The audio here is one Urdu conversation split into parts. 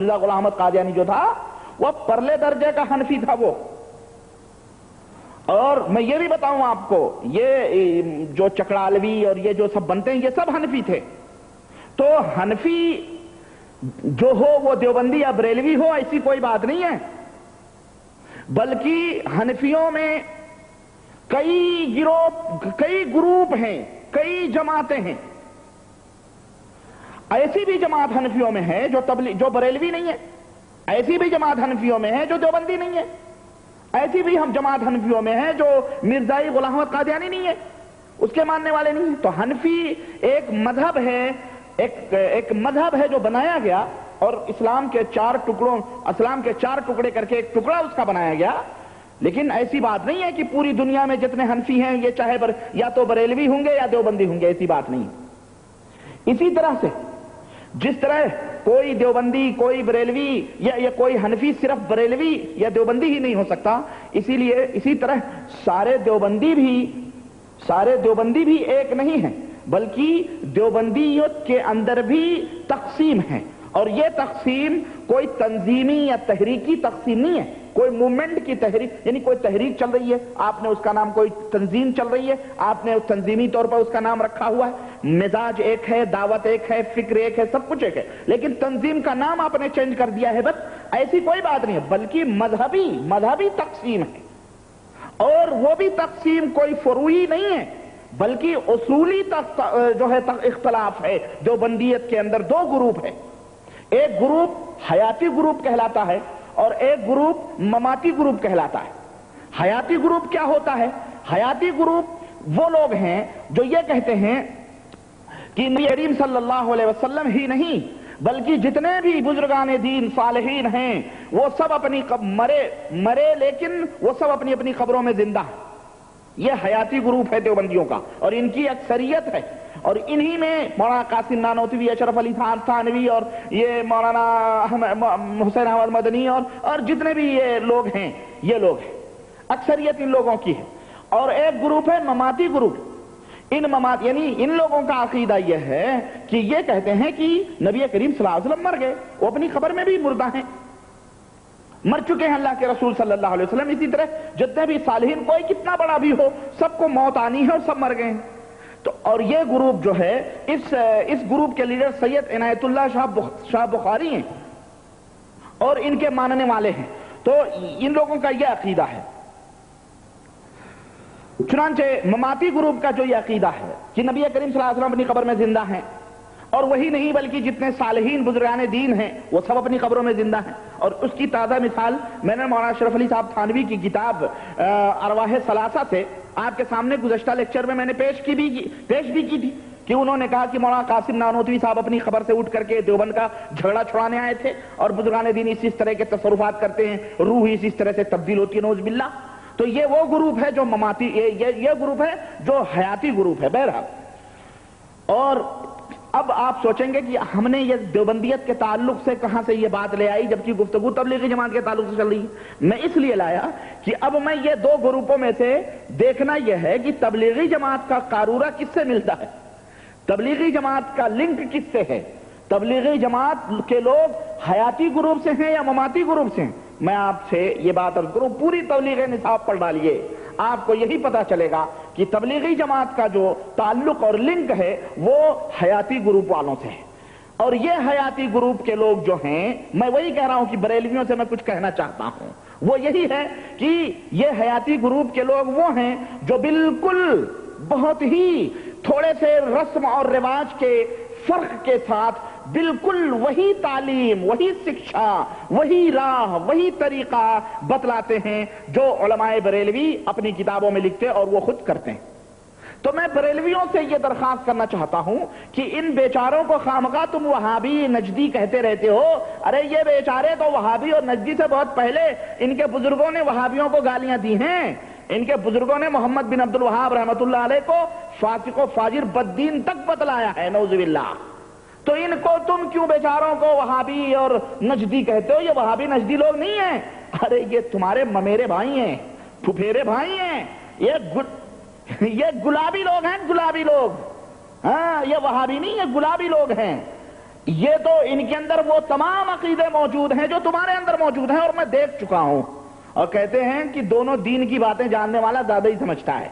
غلام احمد قادیانی جو تھا وہ پرلے درجے کا حنفی تھا وہ. اور میں یہ بھی بتاؤں آپ کو، یہ جو چکڑالوی اور یہ جو سب بنتے ہیں یہ سب حنفی تھے. تو حنفی جو ہو وہ دیوبندی یا بریلوی ہو ایسی کوئی بات نہیں ہے، بلکہ حنفیوں میں کئی گروپ ہیں، کئی جماعتیں ہیں. ایسی بھی جماعت حنفیوں میں ہے جو بریلوی نہیں ہے، ایسی بھی جماعت حنفیوں میں ہے جو دیوبندی نہیں ہے، ایسی بھی ہم جماعت حنفیوں میں ہے جو مرزائی غلام احمد قادیانی نہیں ہے، اس کے ماننے والے نہیں ہیں. تو حنفی ایک مذہب ہے جو بنایا گیا، اور اسلام کے چار ٹکڑے کر کے ایک ٹکڑا اس کا بنایا گیا. لیکن ایسی بات نہیں ہے کہ پوری دنیا میں جتنے حنفی ہیں یہ چاہے یا تو بریلوی ہوں گے یا دیوبندی ہوں گے، ایسی بات نہیں. اسی طرح سے جس طرح کوئی دیوبندی، کوئی بریلوی یا کوئی حنفی صرف بریلوی یا دیوبندی ہی نہیں ہو سکتا، اسی طرح سارے دیوبندی بھی ایک نہیں ہیں، بلکہ دیوبندیت کے اندر بھی تقسیم ہے. اور یہ تقسیم کوئی تنظیمی یا تحریکی تقسیم نہیں ہے، کوئی موومنٹ کی تحریک، یعنی کوئی تحریک چل رہی ہے، آپ نے اس کا نام، کوئی تنظیم چل رہی ہے، آپ نے تنظیمی طور پر اس کا نام رکھا ہوا ہے. مزاج ایک ہے، دعوت ایک ہے، فکر ایک ہے، سب کچھ ایک ہے، لیکن تنظیم کا نام آپ نے چینج کر دیا ہے. بس ایسی کوئی بات نہیں ہے، بلکہ مذہبی تقسیم ہے. اور وہ بھی تقسیم کوئی فروعی نہیں ہے، بلکہ اصولی جو ہے اختلاف ہے. دیوبندیت کے اندر دو گروپ ہے، ایک گروپ حیاتی گروپ کہلاتا ہے اور ایک گروپ مماتی گروپ کہلاتا ہے. حیاتی گروپ کیا ہوتا ہے؟ حیاتی گروپ وہ لوگ ہیں جو یہ کہتے ہیں کہ نبی کریم صلی اللہ علیہ وسلم ہی نہیں بلکہ جتنے بھی بزرگان دین صالحین ہیں وہ سب اپنی مرے لیکن وہ سب اپنی اپنی قبروں میں زندہ ہیں. یہ حیاتی گروپ ہے دیوبندیوں کا، اور ان کی اکثریت ہے. اور انہی میں مولانا قاسم نانوتوی، اشرف علی تھانوی اور یہ مولانا حسین احمد مدنی اور جتنے بھی یہ لوگ ہیں، یہ لوگ ہیں، اکثریت ان لوگوں کی ہے. اور ایک گروپ ہے مماتی گروپ. یعنی ان لوگوں کا عقیدہ یہ ہے کہ یہ کہتے ہیں کہ نبی کریم صلی اللہ علیہ وسلم مر گئے، وہ اپنی قبر میں بھی مردہ ہیں، مر چکے ہیں اللہ کے رسول صلی اللہ علیہ وسلم. اسی طرح جتنے بھی صالحین، کوئی کتنا بڑا بھی ہو، سب کو موت آنی ہے اور سب مر گئے ہیں. تو اور یہ گروپ جو ہے، اس گروپ کے لیڈر سید عنایت اللہ شاہ بخاری ہیں اور ان کے ماننے والے ہیں. تو ان لوگوں کا یہ عقیدہ ہے. چنانچہ مماتی گروپ کا جو یہ عقیدہ ہے کہ نبی کریم صلی اللہ علیہ وسلم اپنی قبر میں زندہ ہیں، اور وہی نہیں بلکہ جتنے صالحین بزرگان دین ہیں وہ سب اپنی قبروں میں زندہ ہیں. اور اس کی تازہ مثال میں نے مولانا اشرف علی صاحب تھانوی کی کتاب ارواح ثلاثہ سے آپ کے سامنے گزشتہ لیکچر میں نے پیش بھی کی تھی کہ انہوں نے کہا کہ مولانا قاسم نانوتوی صاحب اپنی قبر سے اٹھ کر کے دیوبند کا جھگڑا چھڑانے آئے تھے، اور بزرگان دین اس طرح کے تصرفات کرتے ہیں، روح اس طرح سے تبدیل ہوتی ہے، نعوذ باللہ. تو یہ وہ گروپ ہے جو مماتی، یہ گروپ ہے جو حیاتی گروپ ہے. بہرحال، اور اب آپ سوچیں گے کہ ہم نے یہ دیوبندیت کے تعلق سے کہاں سے یہ بات لے آئی جبکہ گفتگو تبلیغی جماعت کے تعلق سے چل رہی ہے. میں اس لیے لایا کہ اب میں یہ دو گروپوں میں سے دیکھنا یہ ہے کہ تبلیغی جماعت کا قارورہ کس سے ملتا ہے، تبلیغی جماعت کا لنک کس سے ہے، تبلیغی جماعت کے لوگ حیاتی گروپ سے ہیں یا مماتی گروپ سے ہیں. میں آپ سے یہ بات عرض کروں، پوری تبلیغ نصاب پڑھ ڈالیے، آپ کو یہی پتا چلے گا کہ تبلیغی جماعت کا جو تعلق اور لنک ہے وہ حیاتی گروپ والوں سے ہے. اور یہ حیاتی گروپ کے لوگ جو ہیں، میں وہی کہہ رہا ہوں کہ بریلویوں سے میں کچھ کہنا چاہتا ہوں، وہ یہی ہے کہ یہ حیاتی گروپ کے لوگ وہ ہیں جو بالکل بہت ہی تھوڑے سے رسم اور رواج کے فرق کے ساتھ بالکل وہی تعلیم، وہی شکشا، وہی راہ، وہی طریقہ بتلاتے ہیں جو علماء بریلوی اپنی کتابوں میں لکھتے اور وہ خود کرتے ہیں. تو میں بریلویوں سے یہ درخواست کرنا چاہتا ہوں کہ ان بیچاروں کو خامخواہ تم وہابی نجدی کہتے رہتے ہو. ارے یہ بیچارے تو وہابی اور نجدی سے بہت پہلے ان کے بزرگوں نے وہابیوں کو گالیاں دی ہیں. ان کے بزرگوں نے محمد بن عبد الوہاب رحمۃ اللہ علیہ کو فاسق و فاجر بددین تک بتلایا ہے، نعوذ باللہ. تو ان کو تم کیوں بیچاروں کو وہابی اور نجدی کہتے ہو؟ یہ وہابی نجدی لوگ نہیں ہیں، ارے یہ تمہارے ممیرے بھائی ہیں، پھپھیرے بھائی ہیں، یہ گلابی لوگ ہیں، گلابی لوگ. ہاں، یہ وہابی نہیں، یہ گلابی لوگ ہیں. یہ تو ان کے اندر وہ تمام عقیدے موجود ہیں جو تمہارے اندر موجود ہیں اور میں دیکھ چکا ہوں. اور کہتے ہیں کہ دونوں دین کی باتیں جاننے والا زیادہ ہی سمجھتا ہے.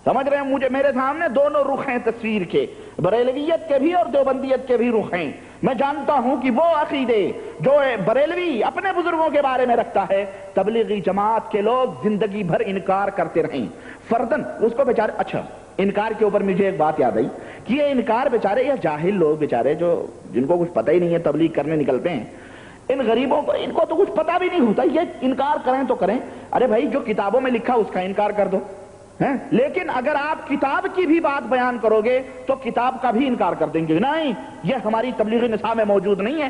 سمجھ رہے ہیں؟ مجھے میرے سامنے دونوں رخ ہیں تصویر کے، بریلویت کے بھی اور دیوبندیت کے بھی رخ ہیں. میں جانتا ہوں کہ وہ عقیدے جو بریلوی اپنے بزرگوں کے بارے میں رکھتا ہے، تبلیغی جماعت کے لوگ زندگی بھر انکار کرتے رہیں. فردن اس کو بیچارے، اچھا انکار کے اوپر مجھے ایک بات یاد آئی کہ یہ انکار بیچارے، یہ جاہل لوگ بیچارے جو جن کو کچھ پتہ ہی نہیں ہے، تبلیغ کرنے نکلتے ہیں، ان غریبوں کو، ان کو تو کچھ پتہ بھی نہیں ہوتا، یہ انکار کریں تو کریں. ارے بھائی جو کتابوں میں لکھا اس کا انکار کر دو. لیکن اگر آپ کتاب کی بھی بات بیان کرو گے تو کتاب کا بھی انکار کر دیں گے، نہیں یہ ہماری تبلیغی نصاب میں موجود نہیں ہے.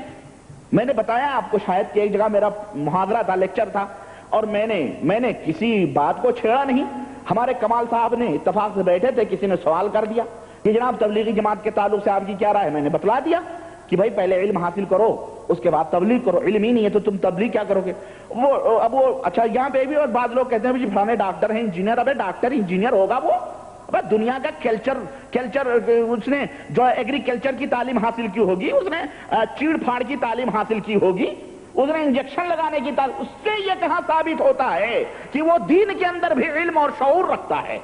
میں نے بتایا آپ کو شاید کہ ایک جگہ میرا محاضرہ تھا، لیکچر تھا، اور میں نے کسی بات کو چھیڑا نہیں. ہمارے کمال صاحب نے اتفاق سے بیٹھے تھے، کسی نے سوال کر دیا کہ جناب تبلیغی جماعت کے تعلق سے آپ کی کیا رائے ہے. میں نے بتلا دیا کہ بھائی پہلے علم حاصل کرو، اس کے بعد تبلیغ کرو. علم ہی نہیں ہے تو تم تبلیغ کیا کرو گے؟ اب وہ اچھا یہاں پہ بھی اور بعض لوگ کہتے ہیں جی فلانے ڈاکٹر ہیں، انجینئر. ابے ڈاکٹر انجینئر ہوگا وہ؟ ابے دنیا کا کلچر اس نے جو ایگریکلچر کی تعلیم حاصل کی ہوگی، اس نے چیڑ پھاڑ کی تعلیم حاصل کی ہوگی، اس نے انجیکشن لگانے کی تعلیم، اس سے یہ کہاں ثابت ہوتا ہے کہ وہ دین کے اندر بھی علم اور شعور رکھتا ہے؟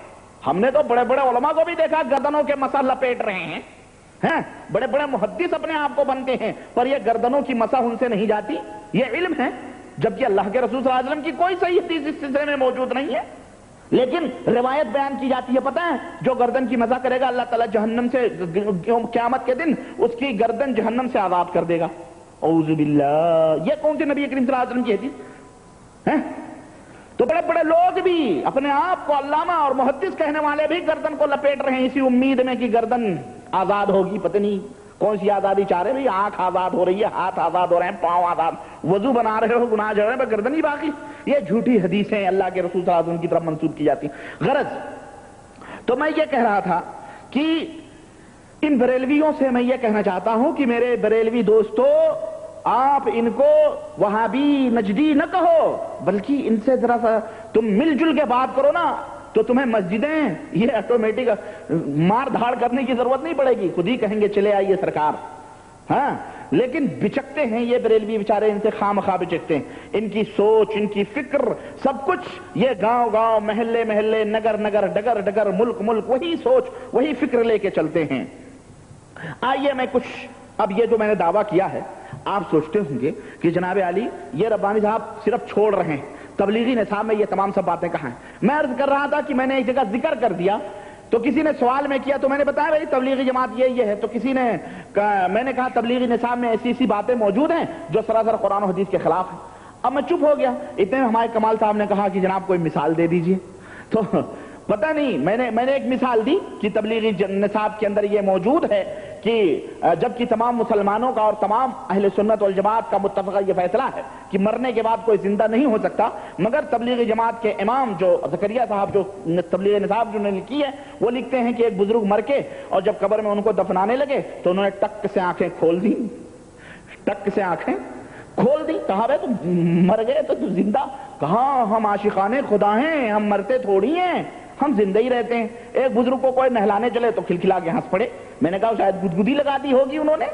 ہم نے تو بڑے بڑے علماء کو بھی دیکھا گردنوں کے مسح لپیٹ رہے ہیں، بڑے بڑے محدث اپنے آپ کو بنتے ہیں، پر یہ گردنوں کی مسح ان سے نہیں جاتی. یہ علم ہے، جبکہ اللہ کے رسول صلی اللہ علیہ وسلم کی کوئی صحیح حدیث اس سلسلے میں موجود نہیں ہے. لیکن روایت بیان کی جاتی ہے، پتہ ہے جو گردن کی مسح کرے گا اللہ تعالیٰ جہنم سے قیامت کے دن اس کی گردن جہنم سے آزاد کر دے گا. اعوذ باللہ، یہ کون سی نبی کریم صلی اللہ علیہ وسلم کی حدیث ہے؟ تو بڑے بڑے لوگ بھی اپنے آپ کو علامہ اور محدث کہنے والے بھی گردن کو لپیٹ رہے ہیں اسی امید میں کہ گردن آزاد ہوگی. پتہ نہیں کون سی آزادی چاہ رہے ہیں؟ آنکھ آزاد ہو رہی ہے، ہاتھ آزاد ہو رہے ہیں، پاؤں آزاد، وضو بنا رہے ہو، گناہ جڑ رہے ہیں، گردن ہی باقی. یہ جھوٹی حدیثیں اللہ کے رسول صلی اللہ علیہ وسلم کی طرف منسوب کی جاتی. غرض تو میں یہ کہہ رہا تھا کہ ان بریلویوں سے میں یہ کہنا چاہتا ہوں کہ میرے بریلوی دوستو، آپ ان کو وہابی نجدی نہ کہو، بلکہ ان سے ذرا سا تم مل جل کے بات کرو نا، تو تمہیں مسجدیں یہ آٹومیٹک مار دھاڑ کرنے کی ضرورت نہیں پڑے گی، خود ہی کہیں گے چلے آئیے سرکار. ہاں لیکن بچکتے ہیں یہ بریلوی بیچارے، ان سے خواہ بچکتے ہیں. ان کی سوچ، ان کی فکر، سب کچھ یہ گاؤں گاؤں، محلے محلے، نگر نگر، ڈگر ڈگر، ملک ملک، وہی سوچ وہی فکر لے کے چلتے ہیں. آئیے میں کچھ، اب یہ جو میں نے دعویٰ کیا ہے، آپ سوچتے ہوں گے کہ جناب علی یہ ربانی صاحب صرف چھوڑ رہے ہیں، تبلیغی نصاب میں یہ تمام سب باتیں کہاں ہیں؟ میں عرض کر رہا تھا کہ میں نے ایک جگہ ذکر کر دیا تو کسی نے سوال میں کیا تو میں نے بتایا بھائی تبلیغی جماعت یہ ہے، تو کسی نے میں نے کہا تبلیغی نصاب میں ایسی باتیں موجود ہیں جو سراسر قرآن و حدیث کے خلاف ہیں. اب میں چپ ہو گیا. اتنے میں ہمارے کمال صاحب نے کہا کہ جناب کوئی مثال دے دیجئے. تو پتہ نہیں میں نے ایک مثال دی کہ تبلیغی نصاب کے اندر یہ موجود ہے کہ جبکہ تمام مسلمانوں کا اور تمام اہل سنت والجماعت کا متفقہ یہ فیصلہ ہے کہ مرنے کے بعد کوئی زندہ نہیں ہو سکتا، مگر تبلیغی جماعت کے امام جو زکریا صاحب جو تبلیغی نصاب جو نے لکھی ہے وہ لکھتے ہیں کہ ایک بزرگ مر کے اور جب قبر میں ان کو دفنانے لگے تو انہوں نے ٹک سے آنکھیں کھول دی، ٹک سے آنکھیں کھول دی. کہا بھائی تم مر گئے تو تم زندہ؟ کہاں ہم عاشقان خدا ہیں، ہم مرتے تھوڑی ہیں، ہم زندہ ہی رہتے ہیں. ایک بزرگ کو کوئی نہلانے چلے تو کھلکھلا کے ہنس پڑے. میں نے کہا شاید گدگدی لگا دی ہوگی انہوں نے،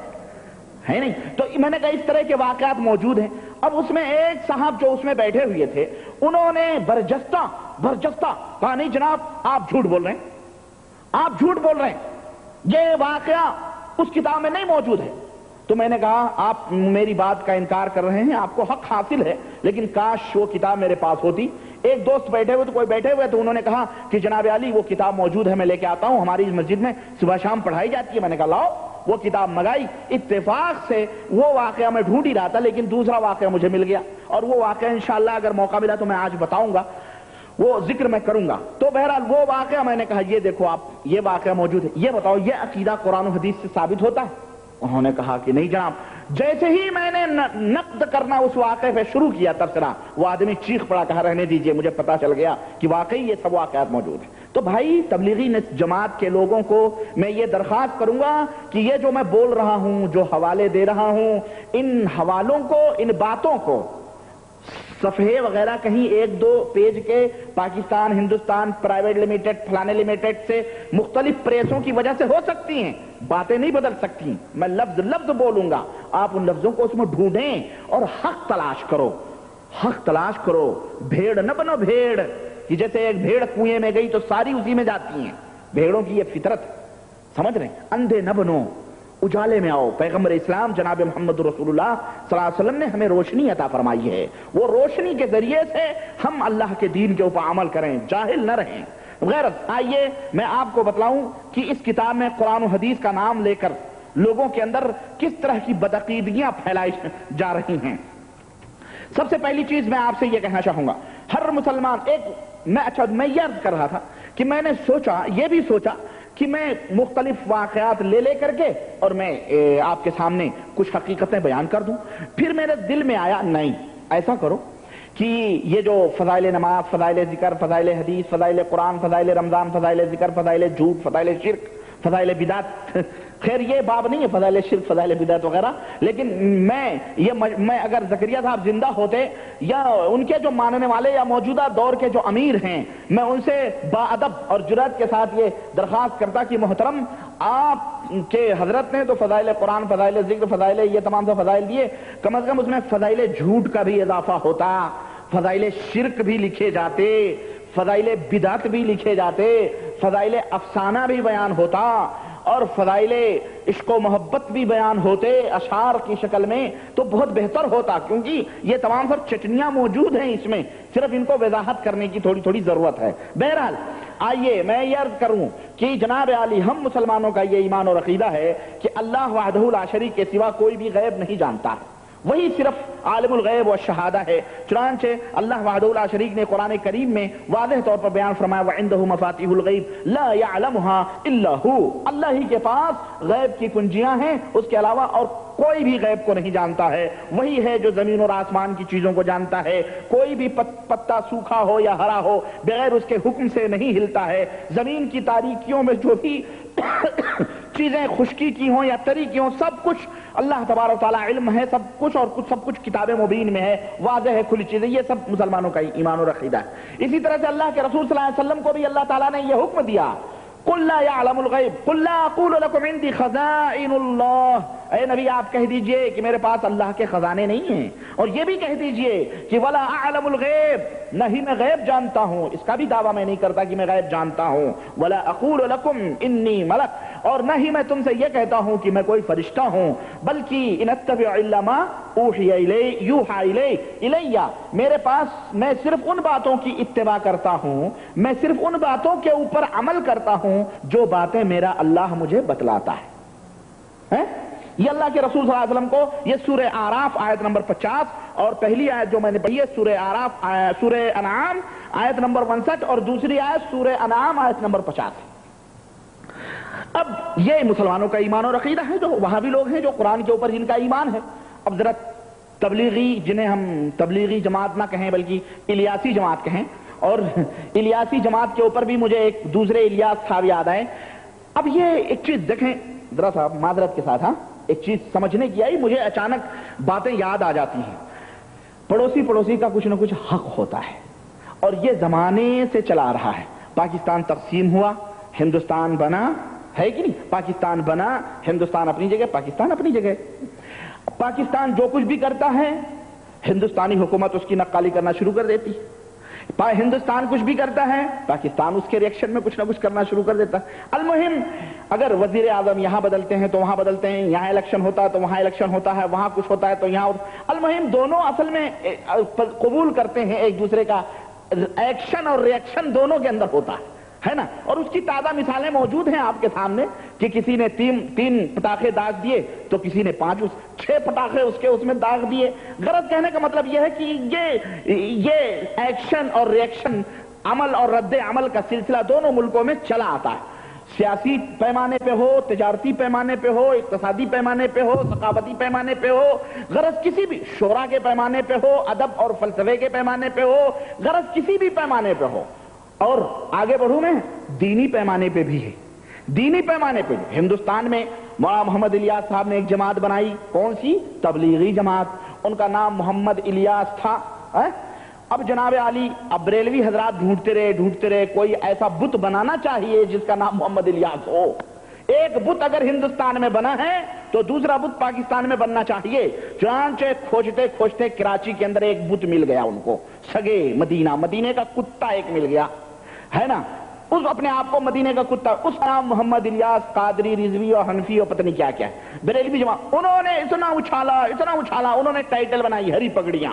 ہے نہیں؟ تو میں نے کہا اس طرح کے واقعات موجود ہیں. اب اس میں ایک صاحب جو اس میں بیٹھے ہوئے تھے انہوں نے برجستہ کہا نہیں جناب آپ جھوٹ بول رہے ہیں، آپ جھوٹ بول رہے ہیں، یہ واقعہ اس کتاب میں نہیں موجود ہے. تو میں نے کہا آپ میری بات کا انکار کر رہے ہیں، آپ کو حق حاصل ہے، لیکن کاش وہ کتاب میرے پاس ہوتی. ایک دوست بیٹھے ہوئے تو کوئی بیٹھے ہوئے تو انہوں نے کہا کہ جناب علی وہ کتاب موجود ہے، میں لے کے آتا ہوں، ہماری اس مسجد میں صبح شام پڑھائی جاتی ہے. میں نے کہا لاؤ. وہ کتاب منگائی. اتفاق سے وہ واقعہ میں ڈھونڈ ہی رہا تھا لیکن دوسرا واقعہ مجھے مل گیا اور وہ واقعہ انشاءاللہ اگر موقع ملا تو میں آج بتاؤں گا، وہ ذکر میں کروں گا. تو بہرحال وہ واقعہ میں نے کہا یہ دیکھو آپ یہ واقعہ موجود ہے، یہ بتاؤ یہ عقیدہ قرآن و حدیث سے ثابت ہوتا ہے؟ انہوں نے کہا کہ نہیں جناب. جیسے ہی میں نے نقد کرنا اس واقعے پہ شروع کیا تبصرہ، وہ آدمی چیخ پڑا، کہا رہنے دیجئے، مجھے پتا چل گیا کہ واقعی یہ سب واقعات موجود ہیں. تو بھائی تبلیغی جماعت کے لوگوں کو میں یہ درخواست کروں گا کہ یہ جو میں بول رہا ہوں، جو حوالے دے رہا ہوں، ان حوالوں کو، ان باتوں کو صفحے وغیرہ کہیں ایک دو پیج کے پاکستان ہندوستان پرائیویٹ لمیٹڈ فلانے لمیٹڈ سے مختلف پریسوں کی وجہ سے ہو سکتی ہیں، باتیں نہیں بدل سکتی. میں لفظ لفظ بولوں گا، آپ ان لفظوں کو اس میں ڈھونڈیں اور حق تلاش کرو، حق تلاش کرو. بھیڑ نہ بنو بھیڑ کہ جیسے ایک بھیڑ کنویں میں گئی تو ساری اسی میں جاتی ہیں. بھیڑوں کی یہ فطرت سمجھ رہے ہیں. اندھے نہ بنو، اجالے میں آؤ. پیغمبر اسلام جناب محمد رسول اللہ صلی اللہ علیہ وسلم نے ہمیں روشنی عطا فرمائی ہے، وہ روشنی کے ذریعے سے ہم اللہ کے دین کے اوپر عمل کریں، جاہل نہ رہیں. غیرت. آئیے میں آپ کو بتلاؤں کہ اس کتاب میں قرآن و حدیث کا نام لے کر لوگوں کے اندر کس طرح کی بدعقیدگیاں پھیلائی جا رہی ہیں. سب سے پہلی چیز میں آپ سے یہ کہنا چاہوں گا، ہر مسلمان میں یہ عرض کر رہا تھا کہ میں نے یہ بھی سوچا کہ میں مختلف واقعات لے کر کے اور میں آپ کے سامنے کچھ حقیقتیں بیان کر دوں. پھر میرے دل میں آیا نہیں، ایسا کرو کہ یہ جو فضائل نماز، فضائل ذکر، فضائل حدیث، فضائل قرآن، فضائل رمضان، فضائل ذکر، فضائل جھوٹ، فضائل شرک، فضائل بدعت، خیر یہ باب نہیں ہے فضائل شرک فضائل بدعت وغیرہ، لیکن میں اگر زکریا صاحب زندہ ہوتے یا ان کے جو ماننے والے یا موجودہ دور کے جو امیر ہیں، میں ان سے باادب اور جرأت کے ساتھ یہ درخواست کرتا کہ محترم آپ کے حضرت نے تو فضائل قرآن، فضائل ذکر، فضائل یہ تمام سے فضائل دیے، کم از کم اس میں فضائل جھوٹ کا بھی اضافہ ہوتا، فضائل شرک بھی لکھے جاتے، فضائل بدعت بھی لکھے جاتے، فضائل افسانہ بھی بیان ہوتا اور فضائل عشق و محبت بھی بیان ہوتے اشعار کی شکل میں، تو بہت بہتر ہوتا. کیونکہ یہ تمام سب چٹنیاں موجود ہیں اس میں، صرف ان کو وضاحت کرنے کی تھوڑی ضرورت ہے. بہرحال آئیے میں یہ عرض کروں کہ جناب عالی ہم مسلمانوں کا یہ ایمان اور عقیدہ ہے کہ اللہ وحدہ لا شریک کے سوا کوئی بھی غیب نہیں جانتا ہے، وہی صرف عالم الغیب و شہادہ ہے. چنانچہ اللہ وحدہ لا شریک نے قرآن کریم میں واضح طور پر بیان فرمایا وَعِندَهُ مَفَاتِحُ الْغَيْبِ لَا يَعْلَمُهَا إِلَّا هُوَ، اللہ ہی کے پاس غیب کی کنجیاں ہیں، اس کے علاوہ اور کوئی بھی غیب کو نہیں جانتا ہے. وہی ہے جو زمین اور آسمان کی چیزوں کو جانتا ہے. کوئی بھی پتا سوکھا ہو یا ہرا ہو بغیر اس کے حکم سے نہیں ہلتا ہے. زمین کی تاریکیوں میں جو بھی چیزیں خشکی کی ہوں یا تری کی ہوں، سب کچھ اللہ تبارک و تعالیٰ علم ہے، سب کچھ اور سب کچھ کتاب مبین میں ہے، واضح ہے، کھلی چیزیں. یہ سب مسلمانوں کا ایمان اور عقیدہ ہے. اسی طرح سے اللہ کے رسول صلی اللہ علیہ وسلم کو بھی اللہ تعالیٰ نے یہ حکم دیا قُلْ لَا يَعْلَمُ الْغَيْبَ قُلْ لَا أَقُولُ لَكُمْ عِنْدِي خَزَائِنُ اللَّهِ، اے نبی آپ کہہ دیجئے کہ میرے پاس اللہ کے خزانے نہیں ہیں، اور یہ بھی کہہ دیجئے کہ وَلَا أَعْلَمُ الْغَيْبَ، نہ ہی میں غیب جانتا ہوں، اس کا بھی دعویٰ میں نہیں کرتا کہ میں غیب جانتا ہوں. وَلَا أَقُولُ لَكُمْ إِنِّي مَلَكٌ، اور نہ ہی میں تم سے یہ کہتا ہوں کہ میں کوئی فرشتہ ہوں، بلکہ إِنْ أَتَّبِعُ إِلَّا مَا أُوحِيَ إِلَيَّ، میرے پاس میں صرف ان باتوں کی اتباع کرتا ہوں، میں صرف ان باتوں کے اوپر عمل کرتا ہوں جو باتیں میرا اللہ مجھے بتلاتا ہے. یہ اللہ کے رسول صلی اللہ علیہ وسلم کو یہ سورہ اعراف آیت نمبر 50 اور پہلی آیت جو میں نے پڑھی ہے سورہ اعراف سورہ انعام آیت نمبر 59 اور دوسری آیت سورہ انعام آیت نمبر 50. اب یہ مسلمانوں کا ایمان اور عقیدہ ہے. جو وہاں بھی لوگ ہیں جو قرآن کے اوپر جن کا ایمان ہے، اب ذرا تبلیغی، جنہیں ہم تبلیغی جماعت نہ کہیں بلکہ الیاسی جماعت کہیں، اور الیاسی جماعت کے اوپر بھی مجھے ایک دوسرے الیاس صاحب یاد آئے. اب یہ ایک چیز دیکھیں ذرا صاحب معذرت کے ساتھ، ہاں ایک چیز سمجھنے کی آئی، مجھے اچانک باتیں یاد آ جاتی ہیں. پڑوسی کا کچھ نہ کچھ حق ہوتا ہے، اور یہ زمانے سے چلا رہا ہے. پاکستان تقسیم ہوا، ہندوستان بنا، ہے کہ نہیں؟ پاکستان بنا، ہندوستان اپنی جگہ، پاکستان اپنی جگہ. پاکستان جو کچھ بھی کرتا ہے ہندوستانی حکومت اس کی نقالی کرنا شروع کر دیتی. ہندوستان کچھ بھی کرتا ہے پاکستان اس کے ریئیکشن میں کچھ نہ کچھ کرنا شروع کر دیتا. المہم اگر وزیر اعظم یہاں بدلتے ہیں تو وہاں بدلتے ہیں، یہاں الیکشن ہوتا ہے تو وہاں الیکشن ہوتا ہے، وہاں کچھ ہوتا ہے تو یہاں المہم دونوں اصل میں قبول کرتے ہیں ایک دوسرے کا ایکشن اور ریئیکشن دونوں کے اندر ہوتا ہے نا. اور اس کی تازہ مثالیں موجود ہیں آپ کے سامنے کہ کسی نے تین پٹاخے داغ دیے تو کسی نے 6 پٹاخے اس میں داغ دیے. غرض کہنے کا مطلب یہ ہے کہ یہ ایکشن اور ریئیکشن، عمل اور رد عمل کا سلسلہ دونوں ملکوں میں چلا آتا ہے. سیاسی پیمانے پہ ہو، تجارتی پیمانے پہ ہو، اقتصادی پیمانے پہ ہو، ثقافتی پیمانے پہ ہو، غرض کسی بھی شورا کے پیمانے پہ ہو، ادب اور فلسفے کے پیمانے پہ ہو، غرض کسی بھی پیمانے پہ ہو. اور آگے بڑھوں میں دینی پیمانے پہ بھی ہے. دینی پیمانے پہ ہندوستان میں مولانا محمد الیاس صاحب نے ایک جماعت بنائی. کون سی؟ تبلیغی جماعت. ان کا نام محمد الیاس تھا. اب جناب علی، اب بریلوی حضرات ڈھونڈتے رہے کوئی ایسا بت بنانا چاہیے جس کا نام محمد الیاس ہو۔ ایک بت اگر ہندوستان میں بنا ہے تو دوسرا بت پاکستان میں بننا چاہیے۔ چنانچہ کھوجتے کراچی کے اندر ایک بت مل گیا ان کو، سگے مدینے کا کتا ایک مل گیا ہے نا، اس اپنے آپ کو مدینے کا کتا، اس کا نام محمد الیاس قادری رضوی اور حنفی اور پتہ نہیں کیا کیا ہے، بریلوی جماعت۔ انہوں نے اتنا اچھالا، انہوں نے ٹائٹل بنائی ہری پگڑیاں،